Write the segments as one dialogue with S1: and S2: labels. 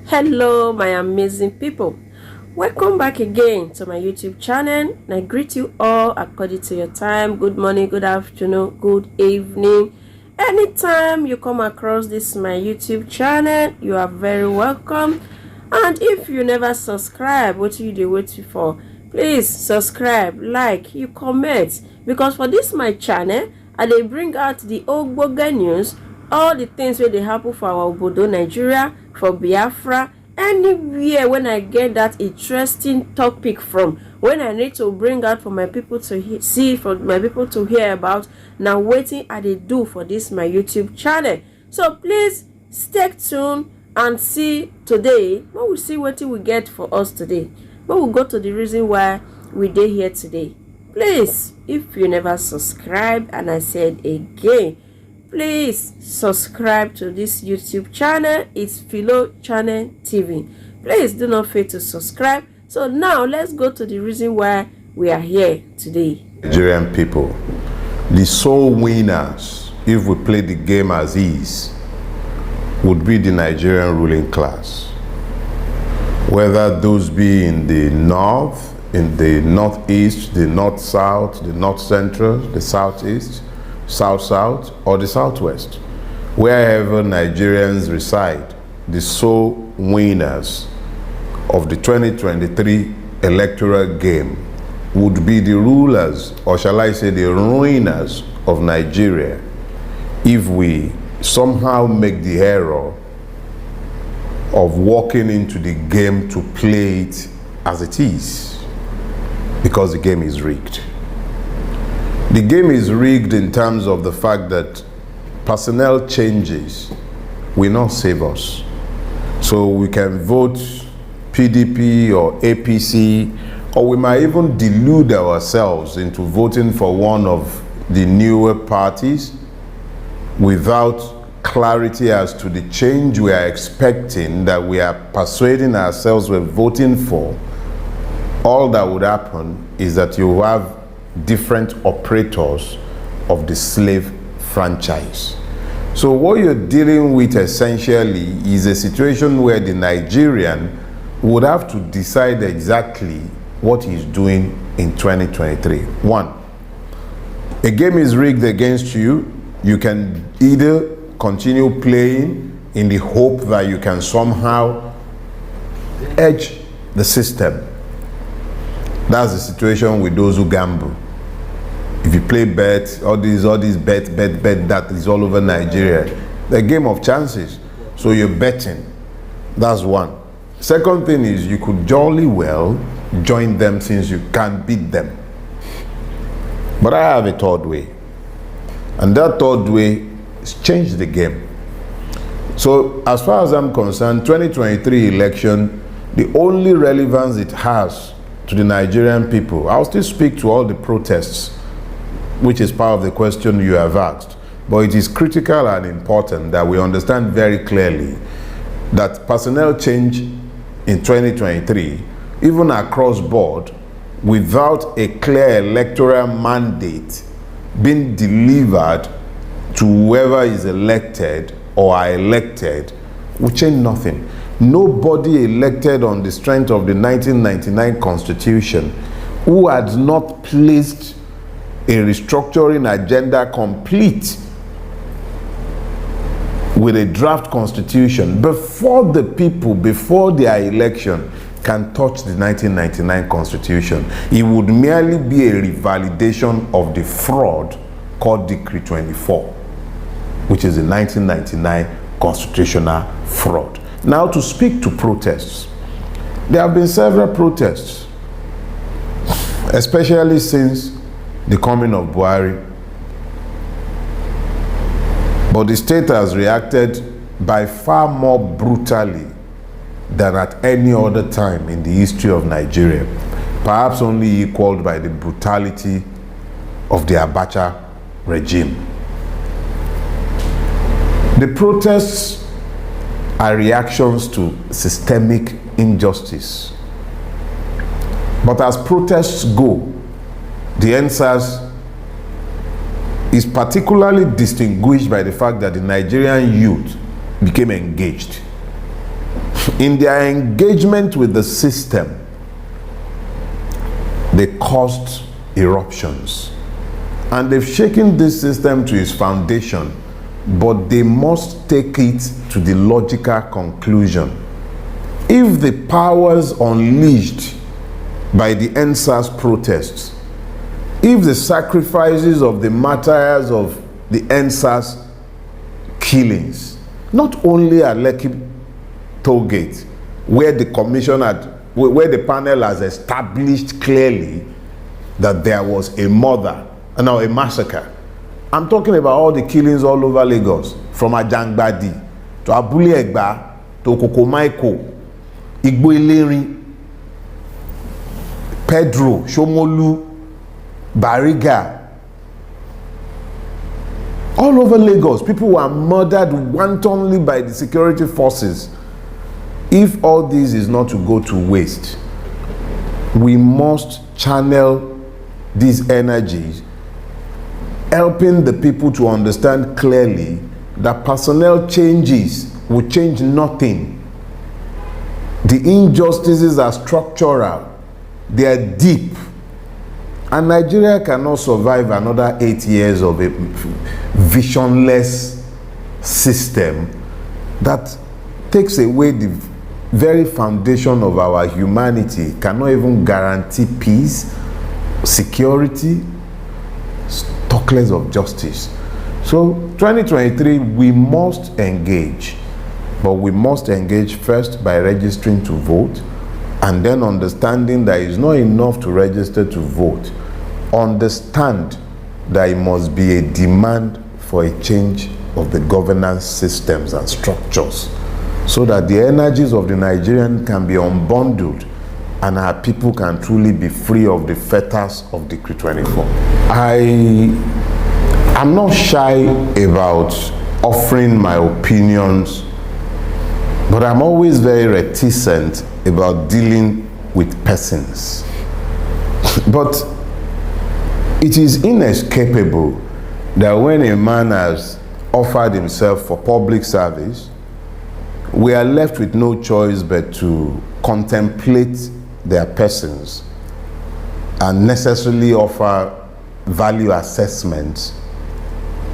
S1: Hello my amazing people, welcome back again to my YouTube channel, and I greet you all according to your time. Good morning, good afternoon, good evening. Anytime you come across this my YouTube channel, you are very welcome. And if you never subscribe, what you do wait for, please subscribe, like, you comment, because for this my channel I dey bring out the ogbonge news, all the things wey dey happen for our obodo Nigeria, for Biafra, anywhere. When I get that interesting topic from, when I need to bring out for my people to see, for my people to hear about, now wetin I dey do for this my YouTube channel. So please stay tuned and see today. When we see wetin we get for us today, when we go to the reason why we dey here today. Please, if you never subscribe, and I said again, please subscribe to this YouTube channel. It's Philo Channel TV. Please do not fail to subscribe. So now let's go to the reason why we are here today.
S2: Nigerian people, the sole winners, if we play the game as is, would be the Nigerian ruling class. Whether those be in the north, in the northeast, the north-south, the north-central, the southeast, south-south, or the southwest. Wherever Nigerians reside, the sole winners of the 2023 electoral game would be the rulers, or shall I say the ruiners of Nigeria, if we somehow make the error of walking into the game to play it as it is, because the game is rigged. The game is rigged in terms of the fact that personnel changes will not save us. So we can vote PDP or APC, or we might even delude ourselves into voting for one of the newer parties without clarity as to the change we are expecting, that we are persuading ourselves we're voting for. All that would happen is that you have different operators of the slave franchise. So what you're dealing with essentially is a situation where the Nigerian would have to decide exactly what he's doing in 2023. One, a game is rigged against you. You can either continue playing in the hope that you can somehow edge the system. That's the situation with those who gamble. If you play bet, all these bet, that is all over Nigeria. The game of chances. So you're betting. That's one. Second thing is, you could jolly well join them since you can't beat them. But I have a third way. And that third way is change the game. So as far as I'm concerned, 2023 election, the only relevance it has to the Nigerian people, I'll still speak to all the protests, which is part of the question you have asked. But it is critical and important that we understand very clearly that personnel change in 2023, even across board, without a clear electoral mandate being delivered to whoever is elected or are elected, will change nothing. Nobody elected on the strength of the 1999 Constitution who had not placed a restructuring agenda complete with a draft constitution before the people, before their election, can touch the 1999 Constitution. It would merely be a revalidation of the fraud called Decree 24, which is the 1999 constitutional fraud. Now, to speak to protests, there have been several protests, especially since the coming of Buhari. But the state has reacted by far more brutally than at any other time in the history of Nigeria, perhaps only equaled by the brutality of the Abacha regime. The protests are reactions to systemic injustice. But as protests go, the NSAS is particularly distinguished by the fact that the Nigerian youth became engaged. In their engagement with the system, they caused eruptions. And they've shaken this system to its foundation, but they must take it to the logical conclusion. If the powers unleashed by the EndSARS protests, if the sacrifices of the martyrs of the EndSARS killings, not only at Lekki toll gate, where the commission where the panel has established clearly that there was a massacre. I'm talking about all the killings all over Lagos, from Ajangbadi to Abule Egba to Kokomaiko, Igbo Ilerin, Pedro, Shomolu, Bariga. All over Lagos, people were murdered wantonly by the security forces. If all this is not to go to waste, we must channel these energies, helping the people to understand clearly that personnel changes will change nothing. The injustices are structural, they are deep, and Nigeria cannot survive another 8 years of a visionless system that takes away the very foundation of our humanity, cannot even guarantee peace, security, talk less of justice. So 2023, we must engage, but we must engage first by registering to vote, and then understanding that it's not enough to register to vote. Understand that it must be a demand for a change of the governance systems and structures, so that the energies of the Nigerian can be unbundled and our people can truly be free of the fetters of Decree 24. I am not shy about offering my opinions, but I'm always very reticent about dealing with persons. But it is inescapable that when a man has offered himself for public service, we are left with no choice but to contemplate their persons and necessarily offer value assessments,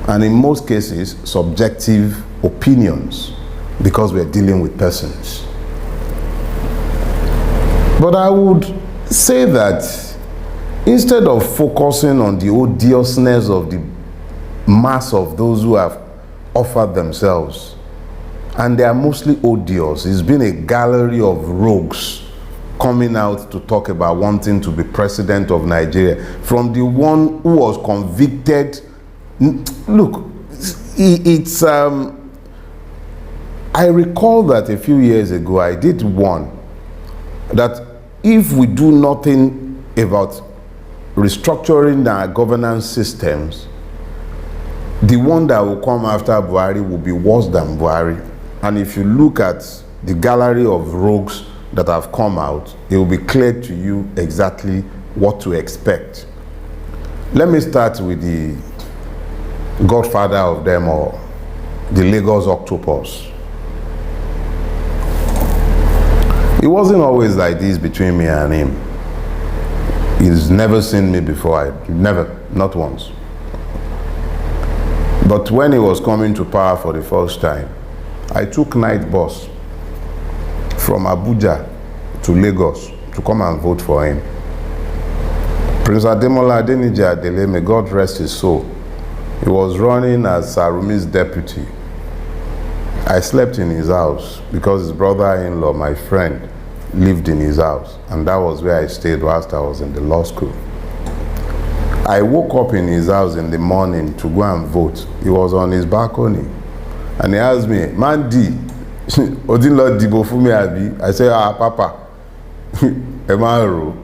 S2: and in most cases subjective opinions, because we're dealing with persons. But I would say that instead of focusing on the odiousness of the mass of those who have offered themselves, and they are mostly odious, it's been a gallery of rogues coming out to talk about wanting to be president of Nigeria, from the one who was convicted. Look, it's I recall that a few years ago I did one that if we do nothing about restructuring our governance systems, the one that will come after Buhari will be worse than Buhari. And if you look at the gallery of rogues that have come out, it will be clear to you exactly what to expect. Let me start with the godfather of them all, the Lagos Octopus. It wasn't always like this between me and him. He's never seen me before, not once. But when he was coming to power for the first time, I took night bus from Abuja to Lagos to come and vote for him. Prince Ademola Adeniji Adele, may God rest his soul, he was running as Sarumi's deputy. I slept in his house because his brother-in-law, my friend, lived in his house, and that was where I stayed whilst I was in the law school. I woke up in his house in the morning to go and vote. He was on his balcony, and he asked me, "Mandi, Odinlo Dibo Fumi Abi?" I said, Papa, Emaro,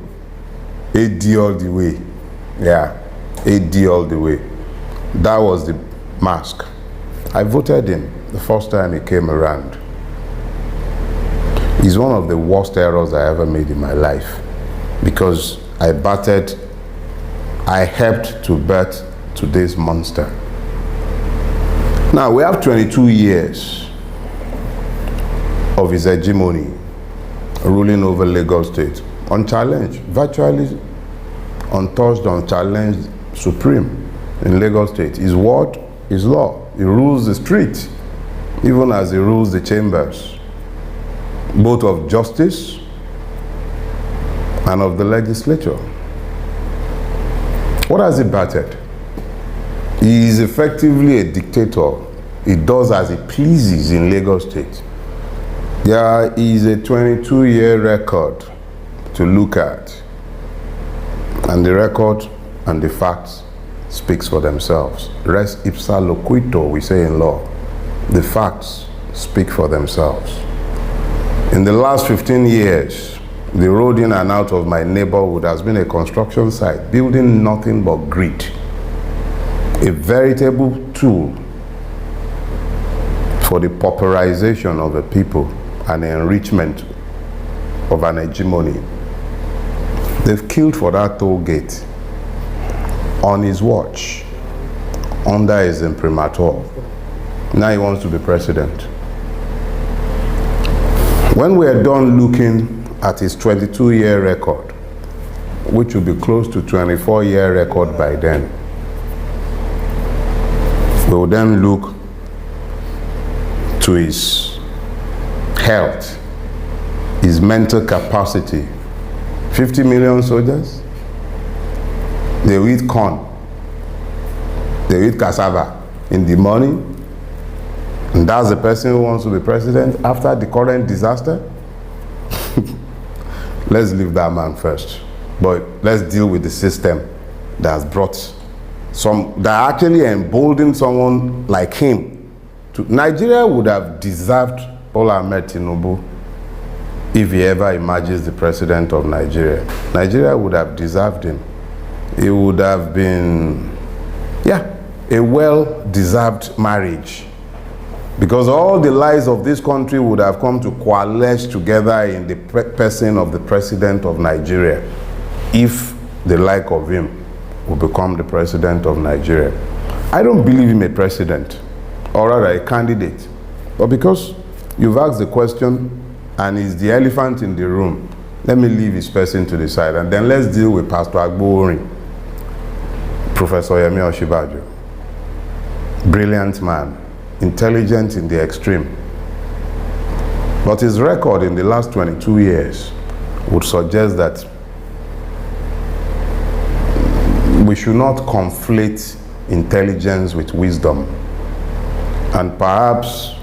S2: AD all the way. Yeah, AD all the way. That was the mask. I voted him the first time he came around. It's one of the worst errors I ever made in my life, because I helped to birth today's monster. Now we have 22 years of his hegemony, ruling over Lagos State, unchallenged, virtually untouched, unchallenged, supreme in Lagos State. His word is law. He rules the street, even as he rules the chambers, both of justice and of the legislature. What has he battered? He is effectively a dictator. He does as he pleases in Lagos State. There is a 22-year record to look at, and the record and the facts speaks for themselves. Res ipsa loquitur, we say in law. The facts speak for themselves. In the last 15 years, the road in and out of my neighborhood has been a construction site, building nothing but greed. A veritable tool for the pauperization of a people and the enrichment of an hegemony. They've killed for that toll gate on his watch, under his imprimatur. Now he wants to be president. When we are done looking at his 22-year record, which will be close to 24-year record by then, we will then look to his health, his mental capacity. 50 million soldiers, they will eat corn, they will eat cassava in the morning, and that's the person who wants to be president after the current disaster. Let's leave that man first, but let's deal with the system that has brought that actually emboldened someone like him to. Nigeria would have deserved Bola Ahmed Tinubu if he ever emerges the president of Nigeria. Nigeria would have deserved him. It would have been, a well-deserved marriage, because all the lies of this country would have come to coalesce together in the person of the president of Nigeria, if the like of him will become the president of Nigeria. I don't believe him a president, or rather a candidate, but because you've asked the question and he's the elephant in the room, let me leave his person to the side, and then let's deal with Pastor Agbo-Orin, Professor Yemi Osinbajo. Brilliant man, intelligent in the extreme. But his record in the last 22 years would suggest that we should not conflate intelligence with wisdom. And perhaps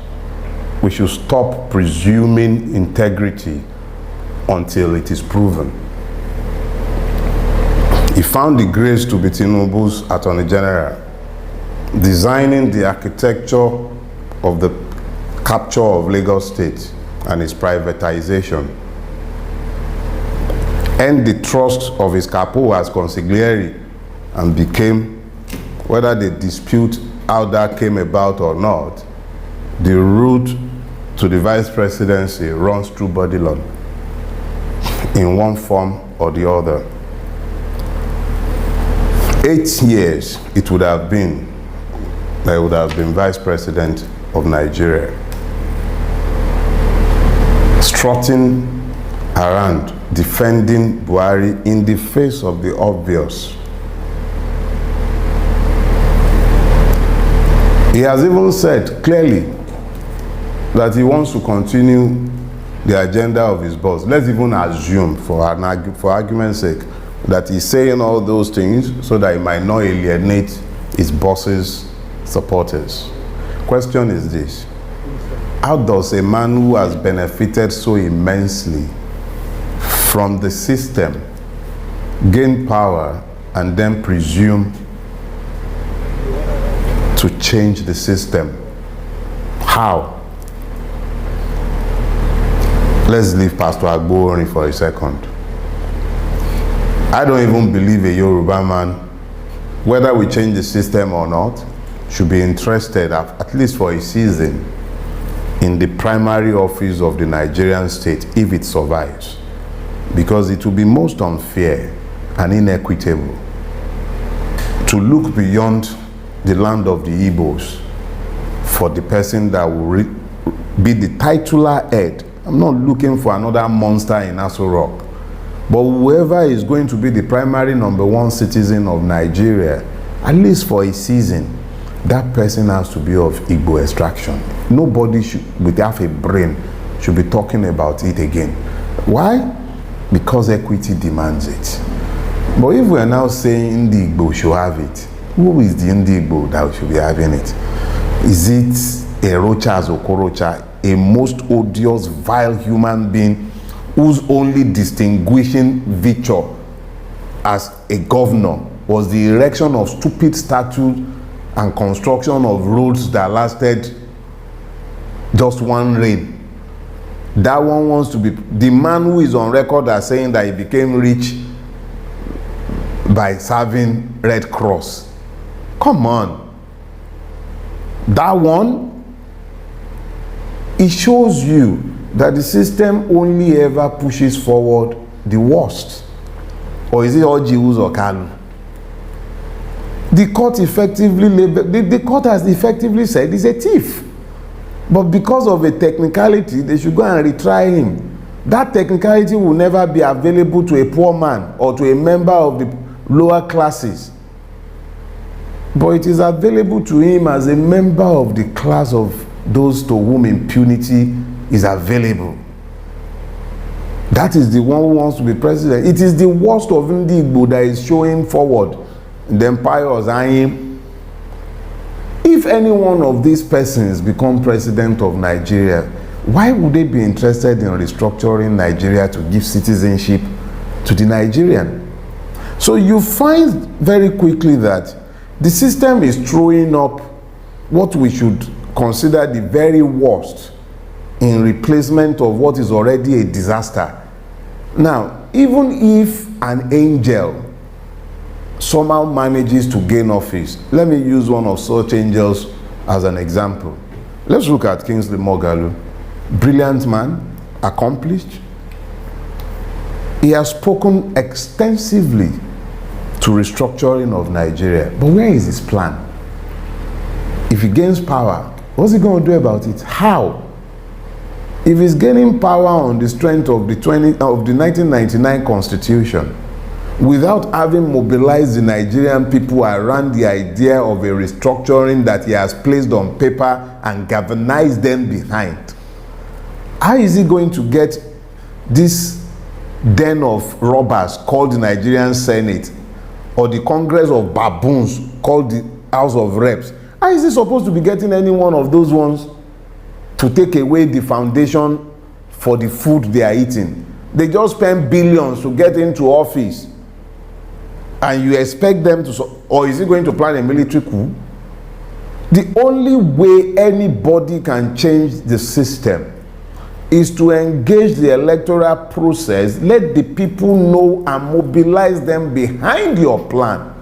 S2: we should stop presuming integrity until it is proven. He found the grace to be Tinubu's Attorney General, designing the architecture of the capture of Lagos State and its privatization, and the trust of his capo as consigliere, and became, whether they dispute how that came about or not, the route to the vice presidency runs through Bodilon in one form or the other. 8 years it would have been that he would have been vice president of Nigeria, strutting around defending Buhari in the face of the obvious. He has even said clearly that he wants to continue the agenda of his boss. Let's even assume, for argument's sake, that he's saying all those things so that he might not alienate his boss's supporters. Question is this: how does a man who has benefited so immensely from the system gain power and then presume to change the system? How? Let's leave Pastor Agbo-Orin for a second. I don't even believe a Yoruba man, whether we change the system or not, should be interested, at least for a season, in the primary office of the Nigerian state if it survives. Because it will be most unfair and inequitable to look beyond the land of the Igbos for the person that will be the titular head. I'm not looking for another monster in Aso Rock. But whoever is going to be the primary number one citizen of Nigeria, at least for a season, that person has to be of Igbo extraction. Nobody with half a brain should be talking about it again. Why? Because equity demands it. But if we are now saying the Igbo should have it, who is the Igbo that should be having it? Is it a Rochas or Okorocha, a most odious, vile human being whose only distinguishing feature as a governor was the erection of stupid statues and construction of roads that lasted just one reign? That one wants to be the man who is on record as saying that he became rich by serving Red Cross. Come on. That one, it shows you that the system only ever pushes forward the worst. Or is it all Jews or Kalu? The court effectively the court has effectively said he's a thief. But because of a technicality, they should go and retry him. That technicality will never be available to a poor man or to a member of the lower classes. But it is available to him as a member of the class of those to whom impunity is available. That is the one who wants to be president. It is the worst of Ndi Igbo that is showing forward. The empire was eyeing. If any one of these persons become president of Nigeria, why would they be interested in restructuring Nigeria to give citizenship to the Nigerian? So you find very quickly that the system is throwing up what we should consider the very worst in replacement of what is already a disaster. Now, even if an angel somehow manages to gain office, let me use one of such angels as an example. Let's look at Kingsley Moghalu. Brilliant man, accomplished. He has spoken extensively to restructuring of Nigeria. But where is his plan? If he gains power, what's he going to do about it? How? If he's gaining power on the strength of the 1999 Constitution, without having mobilized the Nigerian people around the idea of a restructuring that he has placed on paper and galvanized them behind, how is he going to get this den of robbers called the Nigerian Senate or the Congress of baboons called the House of Reps? How is he supposed to be getting any one of those ones to take away the foundation for the food they are eating? They just spend billions to get into office, and you expect them to, or is he going to plan a military coup? The only way anybody can change the system is to engage the electoral process, let the people know and mobilize them behind your plan.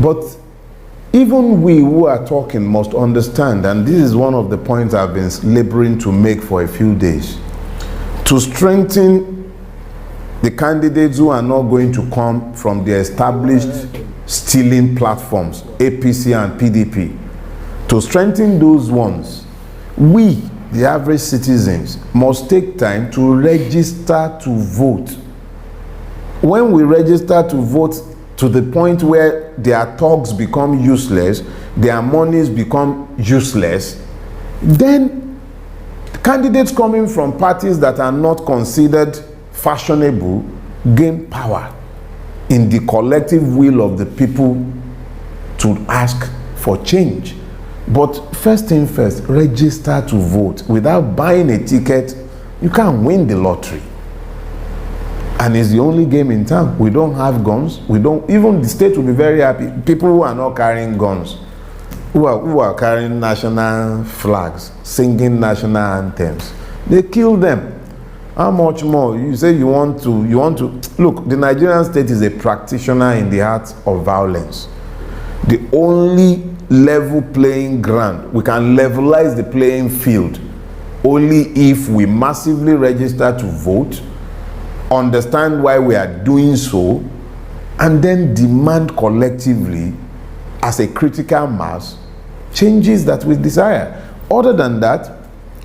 S2: But even we who are talking must understand, and this is one of the points I've been laboring to make for a few days, to strengthen the candidates who are not going to come from the established stealing platforms, APC and PDP. To strengthen those ones, we, the average citizens, must take time to register to vote. When we register to vote to the point where their talks become useless, their monies become useless, then candidates coming from parties that are not considered fashionable gain power in the collective will of the people to ask for change. But first thing first, register to vote. Without buying a ticket, you can't win the lottery. And it's the only game in town. We don't have guns. Even the state will be very happy. People who are not carrying guns, who are carrying national flags, singing national anthems, they kill them. How much more? You say you want to look, the Nigerian state is a practitioner in the art of violence. The only level playing ground, we can levelize the playing field only if we massively register to vote, understand why we are doing so, and then demand collectively as a critical mass changes that we desire. Other than that,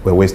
S2: we're wasting